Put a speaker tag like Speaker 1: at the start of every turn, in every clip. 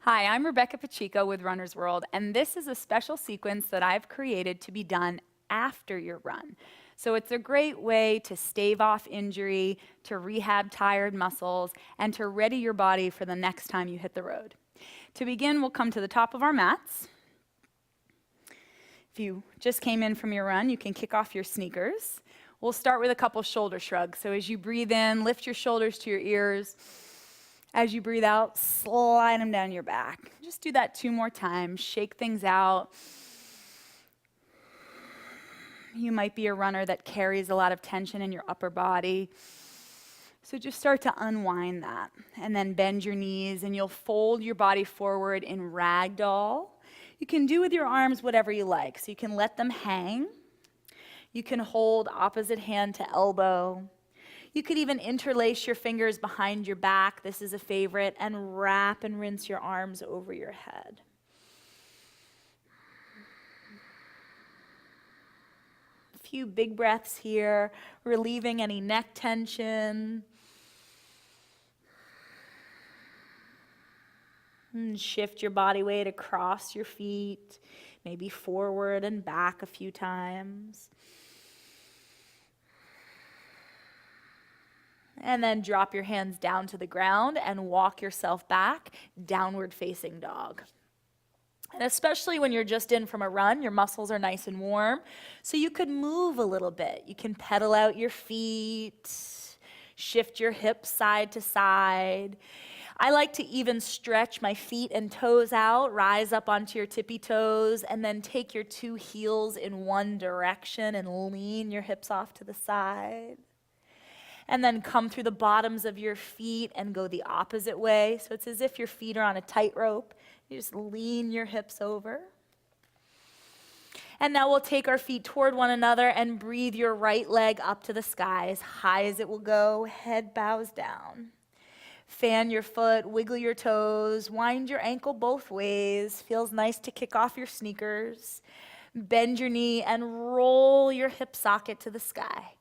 Speaker 1: Hi, I'm Rebecca Pacheco with Runner's World, and this is a special sequence that I've created to be done after your run. So it's a great way to stave off injury, to rehab tired muscles, and to ready your body for the next time you hit the road. To begin, we'll come to the top of our mats. If you just came in from your run, you can kick off your sneakers. We'll start with a couple shoulder shrugs. So as you breathe in, lift your shoulders to your ears. As you breathe out, slide them down your back. Just do that 2 more times. Shake things out. You might be a runner that carries a lot of tension in your upper body. So just start to unwind that. And then bend your knees, and you'll fold your body forward in ragdoll. You can do with your arms whatever you like. So you can let them hang. You can hold opposite hand to elbow. You could even interlace your fingers behind your back, this is a favorite, and wrap and rinse your arms over your head. A few big breaths here, relieving any neck tension. And shift your body weight across your feet, maybe forward and back a few times. And then drop your hands down to the ground and walk yourself back, downward facing dog. And especially when you're just in from a run, your muscles are nice and warm, so you could move a little bit. You can pedal out your feet, shift your hips side to side. I like to even stretch my feet and toes out, rise up onto your tippy toes, and then take your 2 heels in one direction and lean your hips off to the side. And then come through the bottoms of your feet and go the opposite way. So it's as if your feet are on a tightrope. You just lean your hips over. And now we'll take our feet toward one another and breathe your right leg up to the sky as high as it will go. Head bows down. Fan your foot, wiggle your toes, wind your ankle both ways. Feels nice to kick off your sneakers. Bend your knee and roll your hip socket to the sky.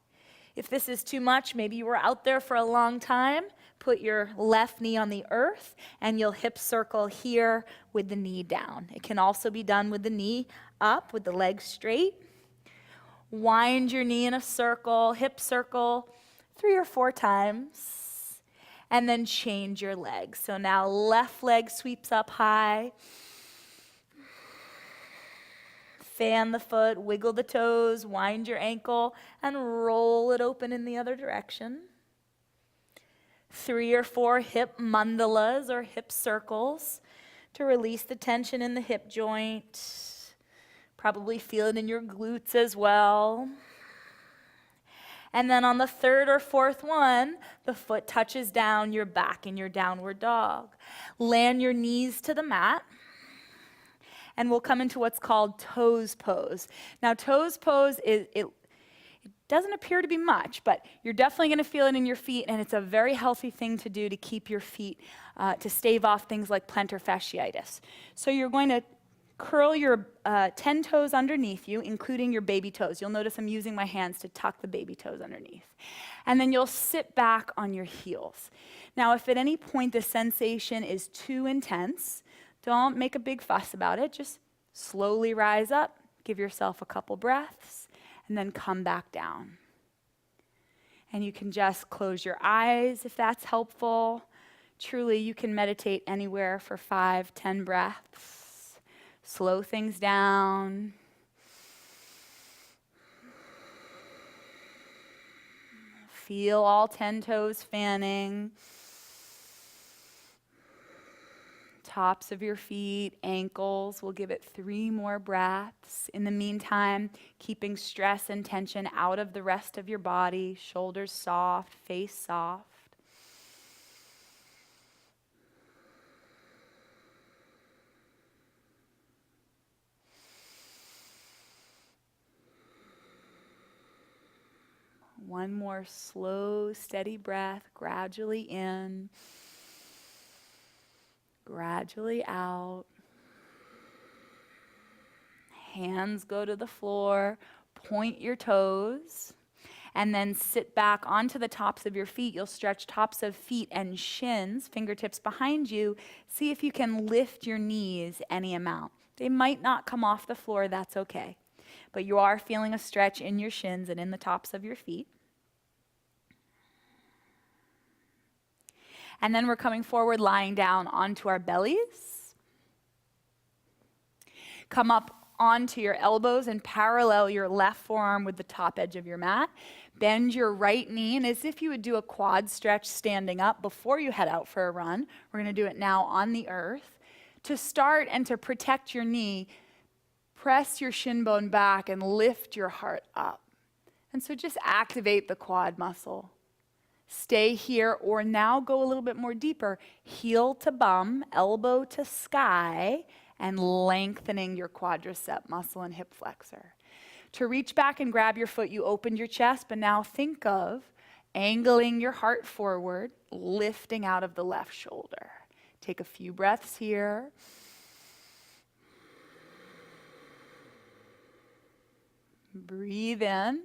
Speaker 1: If this is too much, maybe you were out there for a long time, put your left knee on the earth and you'll hip circle here with the knee down. It can also be done with the knee up, with the leg straight. Wind your knee in a circle, hip circle 3 or 4 times, and then change your leg. So now left leg sweeps up high. Fan the foot, wiggle the toes, wind your ankle, and roll it open in the other direction. 3 or 4 hip mandalas or hip circles to release the tension in the hip joint. Probably feel it in your glutes as well. And then on the 3rd or 4th one, the foot touches down, you're back in your downward dog. Land your knees to the mat. And we'll come into what's called toes pose. Now, toes pose, it doesn't appear to be much, but you're definitely going to feel it in your feet, and it's a very healthy thing to do to keep your feet, to stave off things like plantar fasciitis. So you're going to curl your 10 toes underneath you, including your baby toes. You'll notice I'm using my hands to tuck the baby toes underneath. And then you'll sit back on your heels. Now, if at any point the sensation is too intense, don't make a big fuss about it. Just slowly rise up, give yourself a couple breaths, and then come back down. And you can just close your eyes if that's helpful. Truly, you can meditate anywhere for 5, 10 breaths. Slow things down. Feel all 10 toes fanning. Tops of your feet, ankles. We'll give it 3 more breaths. In the meantime, keeping stress and tension out of the rest of your body. Shoulders soft, face soft. One more slow, steady breath, gradually in. Gradually out. Hands go to the floor. Point your toes. And then sit back onto the tops of your feet. You'll stretch tops of feet and shins, fingertips behind you. See if you can lift your knees any amount. They might not come off the floor, that's okay. But you are feeling a stretch in your shins and in the tops of your feet. And then we're coming forward, lying down onto our bellies. Come up onto your elbows and parallel your left forearm with the top edge of your mat. Bend your right knee, and as if you would do a quad stretch standing up before you head out for a run, we're going to do it now on the earth. To start and to protect your knee, press your shin bone back and lift your heart up. And so just activate the quad muscle. Stay here, or now go a little bit more deeper. Heel to bum, elbow to sky, and lengthening your quadricep muscle and hip flexor. To reach back and grab your foot, you opened your chest, but now think of angling your heart forward, lifting out of the left shoulder. Take a few breaths here. Breathe in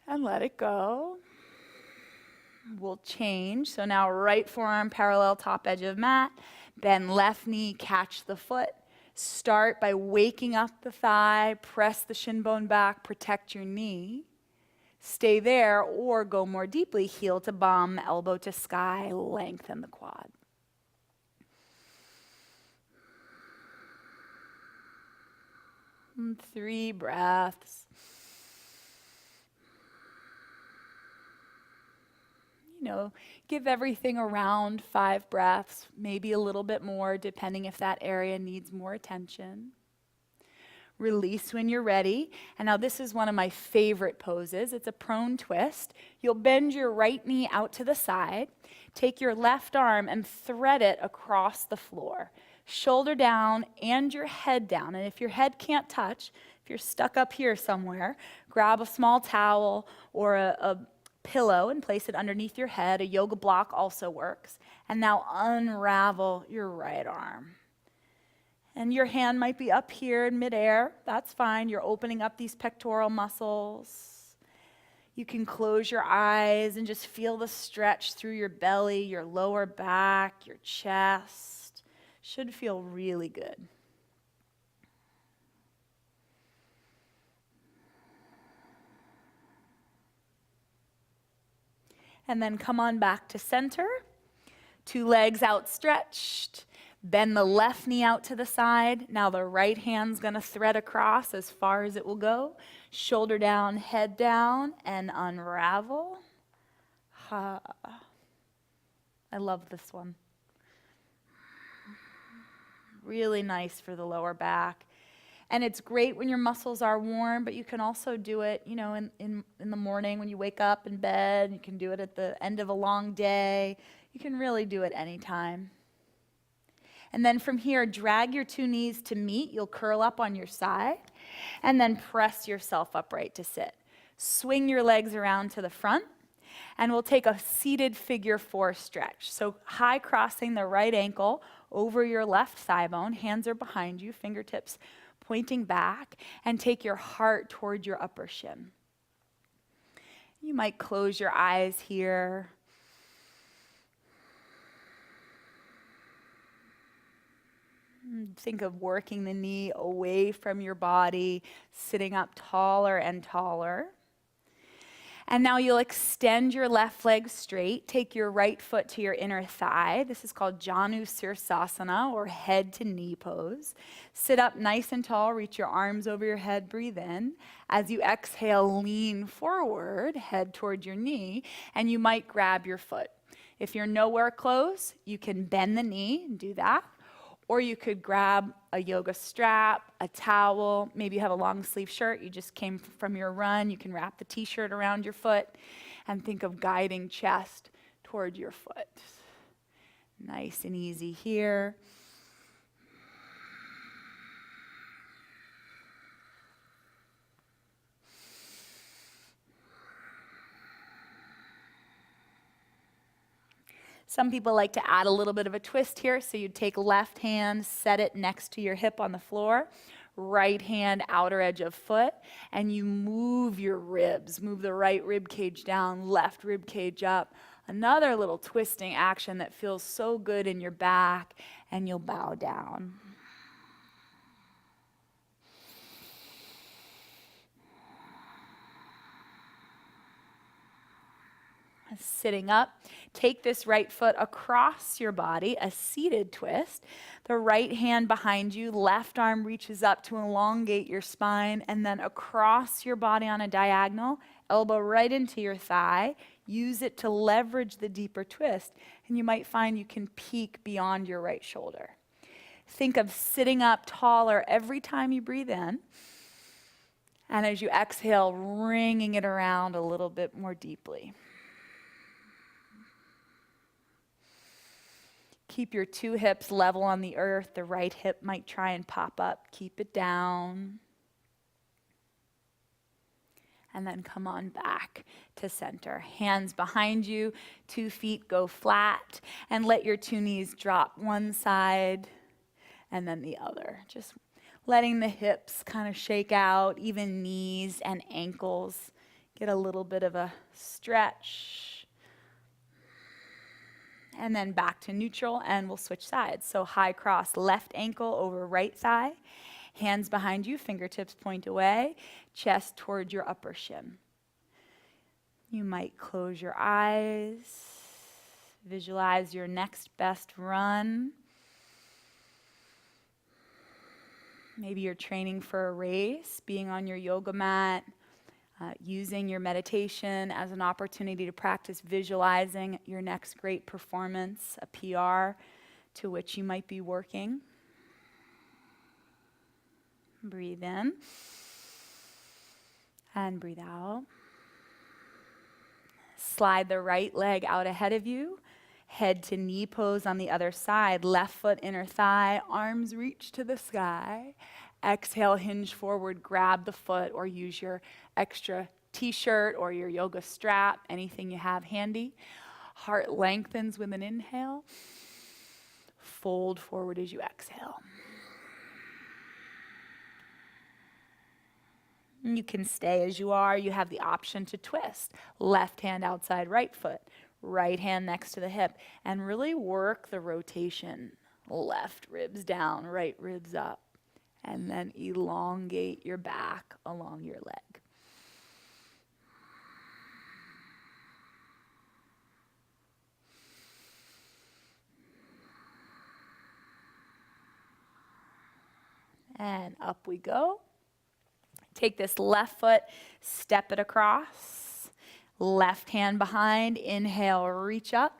Speaker 1: and let it go. We'll change. So now right forearm parallel top edge of mat. Bend left knee, catch the foot. Start by waking up the thigh, press the shin bone back, protect your knee. Stay there or go more deeply, heel to bum, elbow to sky, lengthen the quad. And 3 breaths. Give everything around 5 breaths, maybe a little bit more, depending if that area needs more attention. Release when you're ready. And now this is one of my favorite poses. It's a prone twist. You'll bend your right knee out to the side. Take your left arm and thread it across the floor. Shoulder down and your head down. And if your head can't touch, if you're stuck up here somewhere, grab a small towel or a pillow and place it underneath your head. A yoga block also works. And now unravel your right arm. And your hand might be up here in midair. That's fine. You're opening up these pectoral muscles. You can close your eyes and just feel the stretch through your belly, your lower back, your chest. Should feel really good. And then come on back to center. 2 legs outstretched. Bend the left knee out to the side. Now the right hand's going to thread across as far as it will go. Shoulder down, head down, and unravel. I love this one. Really nice for the lower back. And it's great when your muscles are warm, but you can also do it, in the morning when you wake up in bed. You can do it at the end of a long day. You can really do it anytime. And then from here, drag your 2 knees to meet. You'll curl up on your side, and then press yourself upright to sit. Swing your legs around to the front, and we'll take a seated figure 4 stretch. So high crossing the right ankle over your left thigh bone. Hands are behind you, fingertips pointing back, and take your heart toward your upper shin. You might close your eyes here. Think of working the knee away from your body, sitting up taller and taller. And now you'll extend your left leg straight. Take your right foot to your inner thigh. This is called Janu Sirsasana, or head to knee pose. Sit up nice and tall. Reach your arms over your head. Breathe in. As you exhale, lean forward, head toward your knee, and you might grab your foot. If you're nowhere close, you can bend the knee and do that. Or you could grab a yoga strap, a towel. Maybe you have a long sleeve shirt. You just came from your run. You can wrap the t-shirt around your foot and think of guiding chest toward your foot. Nice and easy here. Some people like to add a little bit of a twist here, so you'd take left hand, set it next to your hip on the floor. right hand outer edge of foot, and you move your ribs. Move the right rib cage down, left rib cage up. Another little twisting action that feels so good in your back, and you'll bow down. Sitting up, take this right foot across your body, a seated twist. The right hand behind you, left arm reaches up to elongate your spine, and then across your body on a diagonal, elbow right into your thigh. Use it to leverage the deeper twist, and you might find you can peek beyond your right shoulder. Think of sitting up taller every time you breathe in, and as you exhale, wringing it around a little bit more deeply. Keep your two hips level on the earth. The right hip might try and pop up. Keep it down. And then come on back to center. Hands behind you, 2 feet go flat, and let your 2 knees drop one side and then the other. Just letting the hips kind of shake out, even knees and ankles. Get a little bit of a stretch. And then back to neutral, and we'll switch sides. So high cross, left ankle over right thigh, hands behind you, fingertips point away, chest toward your upper shin. You might close your eyes, visualize your next best run. Maybe you're training for a race, being on your yoga mat, using your meditation as an opportunity to practice visualizing your next great performance, a PR to which you might be working. Breathe in and breathe out. Slide the right leg out ahead of you. Head to knee pose on the other side. Left foot inner thigh, arms reach to the sky. Exhale, hinge forward, grab the foot, or use your extra t-shirt or your yoga strap, anything you have handy. Heart lengthens with an inhale. Fold forward as you exhale. You can stay as you are. You have the option to twist. Left hand outside right foot, right hand next to the hip, and really work the rotation. Left ribs down, right ribs up. And then elongate your back along your leg. And up we go. Take this left foot, step it across. Left hand behind, inhale, reach up.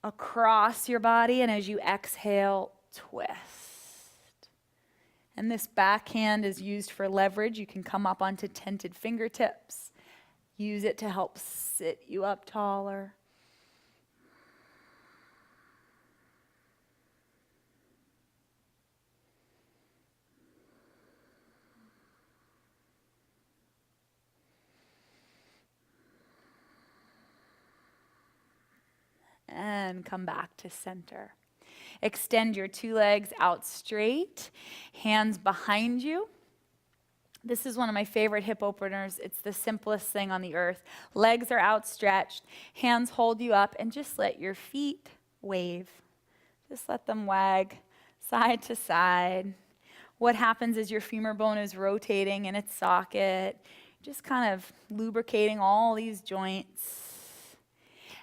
Speaker 1: Across your body, and as you exhale, twist. And this backhand is used for leverage. You can come up onto tented fingertips. Use it to help sit you up taller. And come back to center. Extend your 2 legs out straight, hands behind you. This is one of my favorite hip openers. It's the simplest thing on the earth. Legs are outstretched, hands hold you up, and just let your feet wave. Just let them wag side to side. What happens is your femur bone is rotating in its socket, just kind of lubricating all these joints.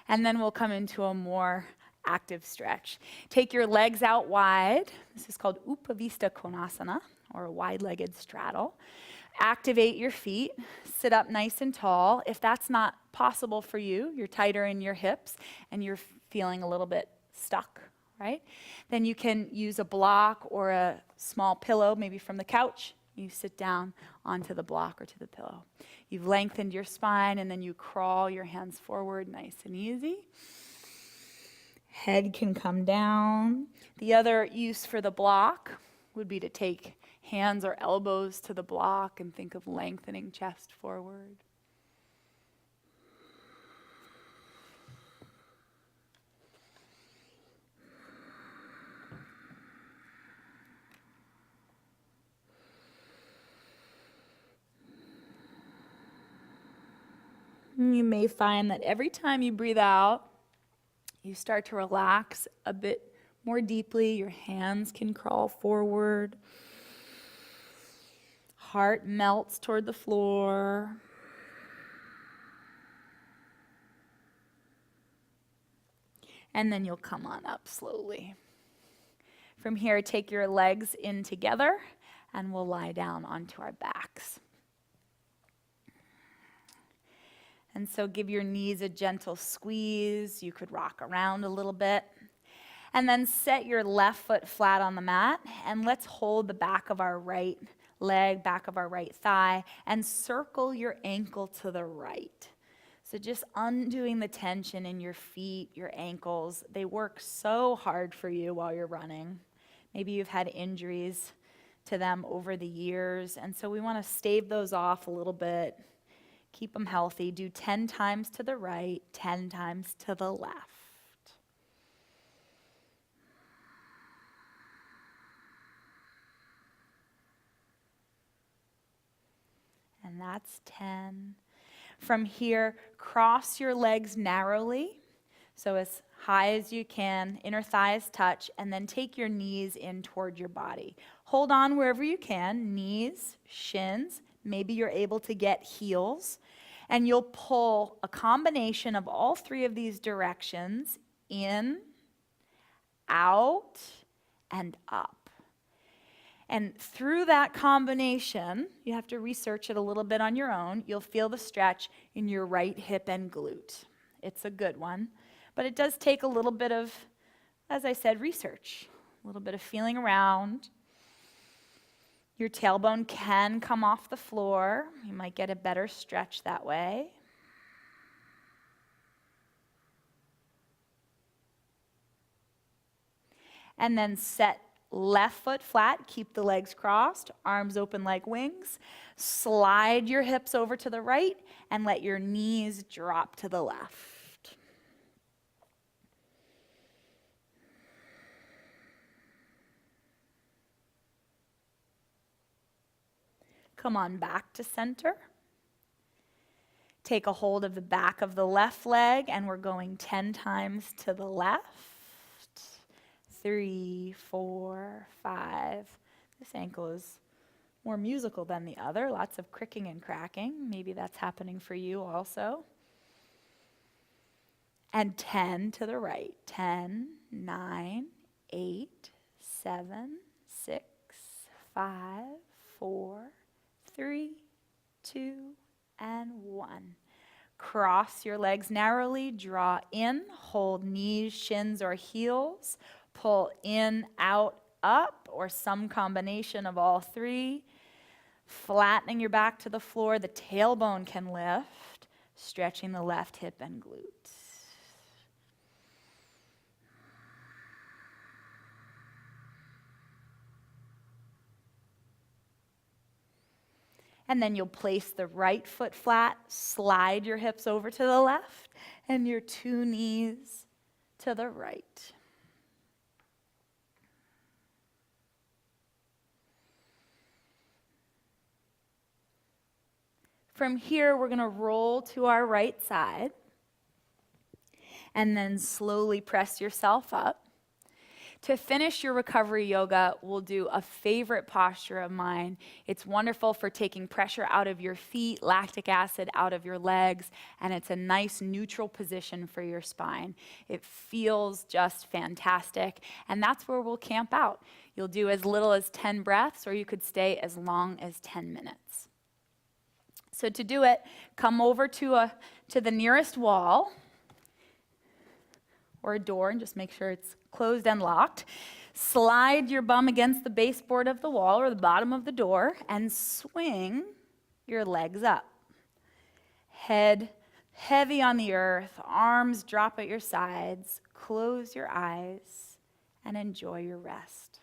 Speaker 1: And then we'll come into a more active stretch. Take your legs out wide. This is called Upavista Konasana, or a wide-legged straddle. Activate your feet. Sit up nice and tall. If that's not possible for you, you're tighter in your hips and you're feeling a little bit stuck, right? Then you can use a block or a small pillow, maybe from the couch. You sit down onto the block or to the pillow. You've lengthened your spine, and then you crawl your hands forward nice and easy. Head can come down. The other use for the block would be to take hands or elbows to the block and think of lengthening chest forward. You may find that every time you breathe out, you start to relax a bit more deeply. Your hands can crawl forward. Heart melts toward the floor. And then you'll come on up slowly. From here, take your legs in together, and we'll lie down onto our backs. And so give your knees a gentle squeeze. You could rock around a little bit. And then set your left foot flat on the mat, and let's hold the back of our right leg, back of our right thigh, and circle your ankle to the right. So just undoing the tension in your feet, your ankles. They work so hard for you while you're running. Maybe you've had injuries to them over the years, and so we want to stave those off a little bit. Keep them healthy. Do 10 times to the right, 10 times to the left. And that's 10. From here, cross your legs narrowly, so as high as you can, inner thighs touch, and then take your knees in toward your body. Hold on wherever you can, knees, shins, maybe you're able to get heels, and you'll pull a combination of all three of these directions, in, out, and up. And through that combination, you have to research it a little bit on your own, you'll feel the stretch in your right hip and glute. It's a good one, but it does take a little bit of, as I said, research, a little bit of feeling around. Your tailbone can come off the floor. You might get a better stretch that way. And then set left foot flat, keep the legs crossed, arms open like wings. Slide your hips over to the right and let your knees drop to the left. Come on back to center. Take a hold of the back of the left leg, and we're going 10 times to the left. 3, 4, 5. This ankle is more musical than the other. Lots of cricking and cracking. Maybe that's happening for you also. And 10 to the right. 10, 9, 8, 7, 6, 5, 4, 3, 2, and 1. Cross your legs narrowly, draw in, hold knees, shins, or heels. Pull in, out, up, or some combination of all three. Flattening your back to the floor, the tailbone can lift, stretching the left hip and glute. And then you'll place the right foot flat, slide your hips over to the left, and your two knees to the right. From here, we're going to roll to our right side and then slowly press yourself up. To finish your recovery yoga, we'll do a favorite posture of mine. It's wonderful for taking pressure out of your feet, lactic acid out of your legs, and it's a nice neutral position for your spine. It feels just fantastic, and that's where we'll camp out. You'll do as little as 10 breaths, or you could stay as long as 10 minutes. So to do it, come over to the nearest wall or a door, and just make sure it's closed and locked. Slide your bum against the baseboard of the wall or the bottom of the door and swing your legs up. Head heavy on the earth, arms drop at your sides. Close your eyes and enjoy your rest.